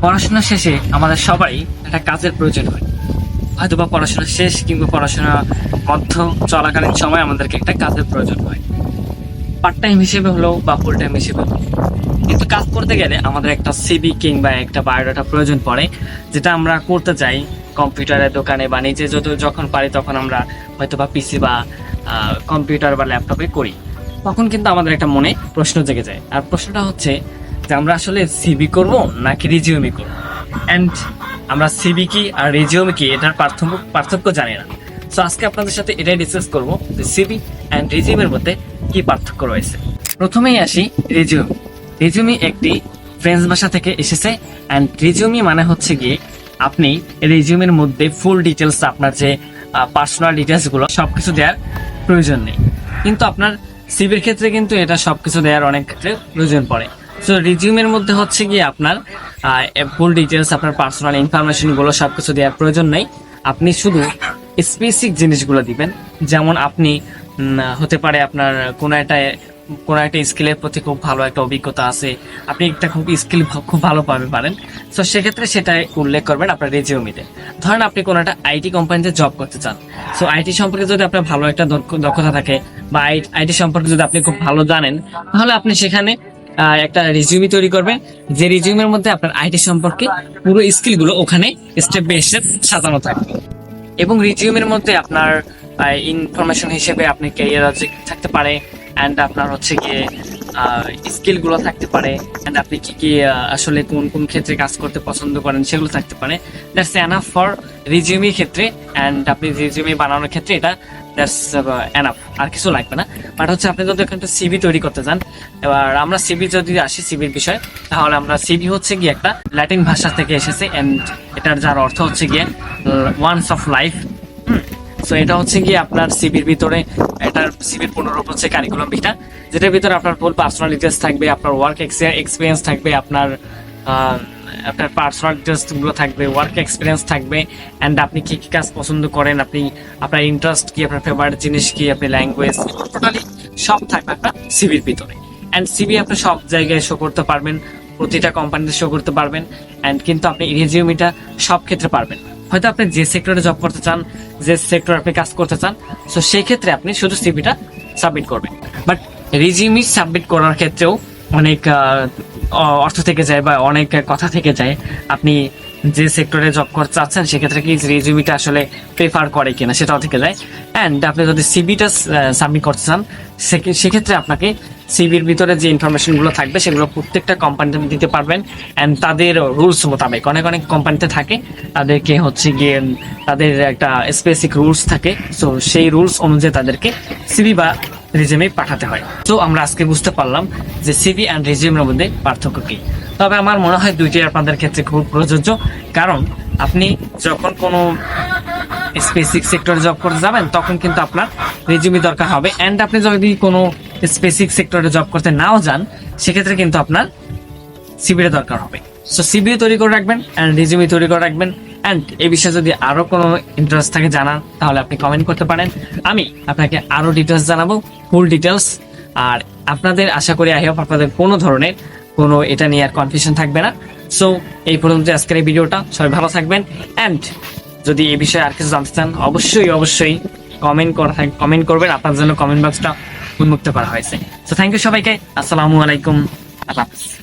পড়াশোনা শেষে আমাদের সবাই একটা কাজের প্রয়োজন হয়। হয়তোবা পড়াশোনা শেষ কিংবা পড়াশোনা মধ্য চলাকালীন সময় আমাদেরকে একটা কাজের প্রয়োজন হয়, পার্ট টাইম হিসেবে হলেও বা ফুল টাইম হিসেবে হলেও। কিন্তু কাজ করতে গেলে আমাদের একটা সিভি কিংবা একটা বায়োডাটা প্রয়োজন পড়ে, যেটা আমরা করতে চাই কম্পিউটারের দোকানে বা নিজে যখন পারি তখন আমরা হয়তোবা পিসি বা কম্পিউটার বা ল্যাপটপে করি। তখন কিন্তু আমাদের একটা মনে প্রশ্ন জেগে যায়, আর প্রশ্নটা হচ্ছে যে আমরা আসলে সিভি করব নাকি রিজিউমি করব। অ্যান্ড আমরা সিভি কি আর রিজিউমি কি এটার পার্থক্য জানি না। সো আজকে আপনাদের সাথে এটাই ডিসকাস করবো যে সিভি অ্যান্ড রিজিউমের মধ্যে কি পার্থক্য রয়েছে। প্রথমেই আসি রিজিউমি। রিজিউমি একটি ফ্রেঞ্চ ভাষা থেকে এসেছে, অ্যান্ড রিজিউমি মানে হচ্ছে গিয়ে আপনি রিজিউমের মধ্যে ফুল ডিটেলস, আপনার যে পার্সোনাল ডিটেলস গুলো সবকিছু দেওয়ার প্রয়োজন নেই। কিন্তু আপনার সিভির ক্ষেত্রে কিন্তু এটা সবকিছু দেওয়ার অনেক ক্ষেত্রে প্রয়োজন পড়ে। সো রিজিউমের মধ্যে হচ্ছে গিয়ে আপনার ফুল ডিটেলস, আপনার পার্সোনাল ইনফরমেশন গুলো সবকিছু দেওয়ার প্রয়োজন নেই। আপনি শুধু স্পেসিফিক জিনিসগুলো দিবেন। যেমন আপনি হতে পারে আপনার কোনো একটা স্কিলের প্রতি খুব ভালো একটা অভিজ্ঞতা আছে, আপনি একটা স্কিল খুব ভালো পারেন। তো সেক্ষেত্রে সেটা উল্লেখ করবেন আপনার রেজিউমিতে। ধরেন আপনি কোনো একটা আইটি কোম্পানিতে জব করতে চান, সো আইটি সম্পর্কে যদি আপনার ভালো একটা দক্ষতা থাকে বা আইটি সম্পর্কে যদি আপনি খুব ভালো জানেন, তাহলে আপনি সেখানে একটা রিজিউমি তৈরি করবেন, যে রিজিউমের মধ্যে আপনার আইটি সম্পর্কে পুরো স্কিলগুলো ওখানে স্টেপ বাই স্টেপ সাজানো থাকবে। এবং রিজিউমের মধ্যে আপনার ইনফরমেশন হিসেবে আপনি ক্যারিয়ার থাকতে পারে, অ্যান্ড আপনার হচ্ছে গিয়ে স্কিলগুলো থাকতে পারে, অ্যান্ড আপনি কি কি আসলে কোন কোন ক্ষেত্রে কাজ করতে পছন্দ করেন সেগুলো থাকতে পারে। দ্যাটস এনাফ ফর রিজিউমি ক্ষেত্রে, অ্যান্ড আপনি রিজিউমি বানানোর ক্ষেত্রে এটা দ্যাটস এনাফ, আর কিছু লাগবে না। বাট হচ্ছে আপনি যদি একটা সিভি তৈরি করতে চান, এবার আমরা সিভি যদি আসি সিভির বিষয়, তাহলে আমরা সিভি হচ্ছে গিয়ে একটা ল্যাটিন ভাষা থেকে এসেছে, অ্যান্ড এটার যার অর্থ হচ্ছে গিয়ে ওয়ান্স অফ লাইফ। সো এটা হচ্ছে গিয়ে আপনার সিভির ভিতরে, এটার সিভির পুনরূপ হচ্ছে কারিকুলাম ভিটা, যেটার ভিতরে আপনার ফুল পার্সোনাল ডিটেলস থাকবে, আপনার ওয়ার্ক এক্সপিরিয়েন্স থাকবে, আপনার পার্সোনাল ডিটেলস গুলো থাকবে, ওয়ার্ক এক্সপিরিয়েন্স থাকবে, অ্যান্ড আপনি কি কি কাজ পছন্দ করেন, আপনি আপনার ইন্টারেস্ট কি, আপনার ফেভারিট জিনিস কি, আপনি ল্যাঙ্গুয়েজ, টোটালি সব থাকবে আপনার সিভির ভিতরে। অ্যান্ড সিভি আপনি সব জায়গায় শো করতে পারবেন, প্রতিটা কোম্পানিতে শো করতে পারবেন, অ্যান্ড কিন্তু আপনি রিজিউমিটা সব ক্ষেত্রে পারবেন। হয়তো আপনি যে সেক্টরে জব করতে চান, যে সেক্টরে আপনি কাজ করতে চান, সো সেই ক্ষেত্রে আপনি শুধু সিভিটা সাবমিট করবেন। বাট রিজিউমি সাবমিট করার ক্ষেত্রেও অনেক অর্থ থেকে যায় বা অনেক কথা থেকে যায়। আপনি যে সেক্টরে জব করতে চাচ্ছেন সেক্ষেত্রে কি রিজিউমিটা আসলে প্রেফার করে কিনা সেটাও থেকে যায়। অ্যান্ড আপনি যদি সিভিটা সাবমিট করতে চান, সেক্ষেত্রে আপনাকে সিভির ভিতরে যে ইনফরমেশনগুলো থাকবে সেগুলো প্রত্যেকটা কোম্পানিতে দিতে পারবেন, অ্যান্ড তাদের রুলস মোতাবেক। অনেক অনেক কোম্পানিতে থাকে তাদেরকে হচ্ছে গিয়ে তাদের একটা স্পেসিফিক রুলস থাকে, সো সেই রুলস অনুযায়ী তাদেরকে সিভি বা রিজিউমে পাঠাতে হয়। তো আমরা আজকে বুঝতে পারলাম যে সিভি অ্যান্ড রিজিউমের মধ্যে পার্থক্য কি। তবে আমার মনে হয় দুইটাই আপনাদের ক্ষেত্রে খুব প্রযোজ্য, কারণ আপনি যখন কোনো স্পেসিফিক সেক্টরে জব করতে যাবেন তখন কিন্তু আপনার রেজিউমি দরকার হবে, অ্যান্ড আপনি যদি কোনো স্পেসিফিক সেক্টরে জব করতে নাও যান সেক্ষেত্রে কিন্তু আপনার সিভিটা দরকার হবে। সো সিভি তৈরি করে রাখবেন অ্যান্ড রেজিউমি তৈরি করে রাখবেন। অ্যান্ড এই বিষয়ে যদি আরো কোনো ইন্টারেস্ট থাকে জানার, তাহলে আপনি কমেন্ট করতে পারেন, আমি আপনাকে আরো ডিটেলস জানাবো, ফুল ডিটেলস। আর আপনাদের আশা করি আই হোপ আপনাদের কোনো ধরনের কোনো এটা নিয়ে আর কনফিউশন থাকবে না। সো এই পর্যন্ত আজকের এই ভিডিওটা, সবাই ভালো থাকবেন। অ্যান্ড যদি এই বিষয়ে আর কিছু জানতে চান অবশ্যই কমেন্ট করবেন, আপনার জন্য কমেন্ট বক্সটা উন্মুক্ত করা হয়েছে। সো থ্যাংক ইউ সবাইকে, আসসালামু আলাইকুম, আল্লাহ হাফেজ।